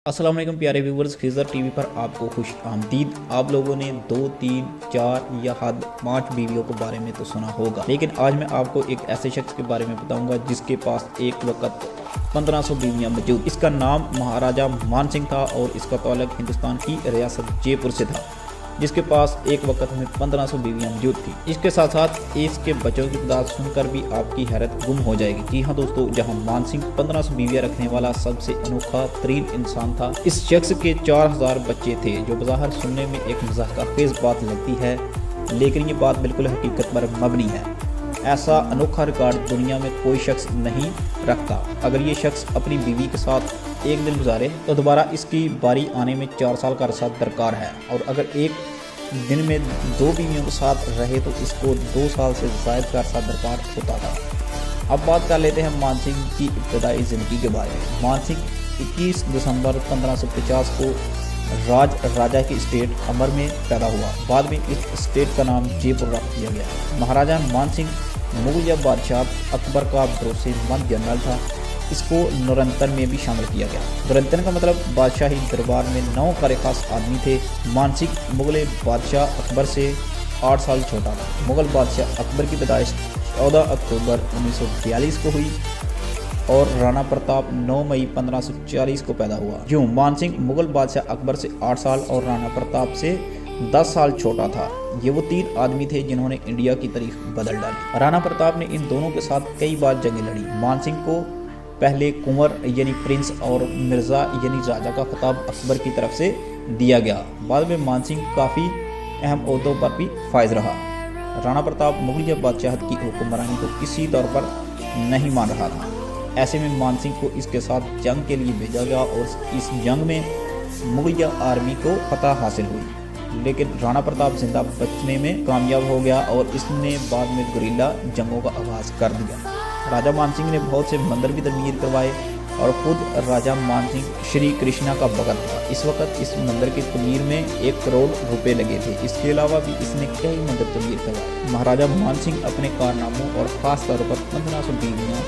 अस्सलाम वालेकुम प्यारे व्यूवर्स, खिज़र टीवी पर आपको खुश आमदीद। आप लोगों ने 2, 3, 4 या हद 5 बीवियों के बारे में तो सुना होगा, लेकिन आज मैं आपको एक ऐसे शख्स के बारे में बताऊंगा जिसके पास एक वक्त 1500 बीवियां मौजूद। इसका नाम महाराजा मान सिंह था और इसका ताल्लुक हिंदुस्तान की रियासत जयपुर से था, जिसके पास एक वक्त में 1500 बीवियां मौजूद थी। इसके साथ साथ इसके बच्चों की तादाद सुनकर भी आपकी हैरत गुम हो जाएगी। जी हाँ दोस्तों, जहां मान सिंह 1500 बीवियां रखने वाला सबसे अनोखा तरीन इंसान था, इस शख्स के 4000 बच्चे थे, जो बज़ाहिर सुनने में एक मज़ाक़खेज़ बात लगती है, लेकिन ये बात बिल्कुल हकीकत पर मबनी है। ऐसा अनोखा रिकॉर्ड दुनिया में कोई शख्स नहीं रखता। अगर ये शख्स अपनी बीवी के साथ एक दिन गुजारे तो दोबारा इसकी बारी आने में 4 साल का अरसा दरकार है, और अगर एक दिन में 2 बीवियों के साथ रहे तो इसको 2 साल से ज़ायद का अरसा दरकार होता था। अब बात कर लेते हैं मान सिंह की इब्तदाई ज़िंदगी के बारे में। मान सिंह 21 दिसंबर 1550 को राजा की स्टेट अमर में पैदा हुआ। बाद में इस स्टेट का नाम जयपुर रख दिया गया। महाराजा मान सिंह मुगलिया बादशाह अकबर का भरोसेमंद जनरल था। इसको नौरंतन में भी शामिल किया गया। नौरंतन का मतलब बादशाही दरबार में 9 कार-ए-खास आदमी थे। मान सिंह मुगल बादशाह अकबर से 8 साल छोटा था। मुगल बादशाह अकबर की पैदाइश 14 अक्टूबर 1942 को हुई और राणा प्रताप 9 मई 1540 को पैदा हुआ। यूँ मान सिंह मुगल बादशाह अकबर से 8 साल और राणा प्रताप से 10 साल छोटा था। ये वो 3 आदमी थे जिन्होंने इंडिया की तारीख बदल डाली। राणा प्रताप ने इन दोनों के साथ कई बार जंगें लड़ी। मान सिंह को पहले कुंवर यानी प्रिंस और मिर्ज़ा यानी राजा का खिताब अकबर की तरफ से दिया गया। बाद में मान सिंह काफ़ी अहम ओहदों पर भी फायज रहा। राणा प्रताप मुगलिया बादशाहत की हुक्मरानी को किसी तौर पर नहीं मान रहा था। ऐसे में मान सिंह को इसके साथ जंग के लिए भेजा गया और इस जंग में मुगलिया आर्मी को फतह हासिल हुई, लेकिन राणा प्रताप जिंदा बचने में कामयाब हो गया और इसने बाद में गुरिल्ला जंगों का आगाज़ कर दिया। राजा मान सिंह ने बहुत से मंदिर भी तमीर करवाए और खुद राजा मान सिंह श्री कृष्णा का भगत था। इस वक्त इस मंदिर की तमीर में 1 करोड़ रुपए लगे थे। इसके अलावा भी इसने कई मंदिर तमीर करवाए। महाराजा मान सिंह अपने कारनामों और ख़ास तौर पर 1500 बीवियों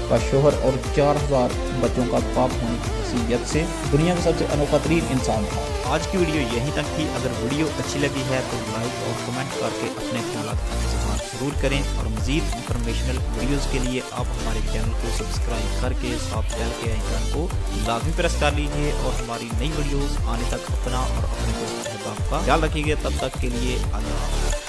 का शोहर और 4000 बच्चों का बाप होने की हैसियत से दुनिया का सबसे अनोखा तरीन इंसान था। आज की वीडियो यहीं तक थी। अगर वीडियो अच्छी लगी है तो लाइक और कमेंट करके अपने ख्यालात का इज़हार ज़रूर करें, और मज़ीद इंफॉर्मेशनल वीडियोज़ के लिए आप हमारे चैनल को सब्सक्राइब करके साथ बेल के आइकन को लाजमी प्रेस कर लीजिए, और हमारी नई वीडियोज़ आने तक अपना और अपने दोस्त अहबाब का ख्याल रखिएगा। तब तक के लिए अल्लाह।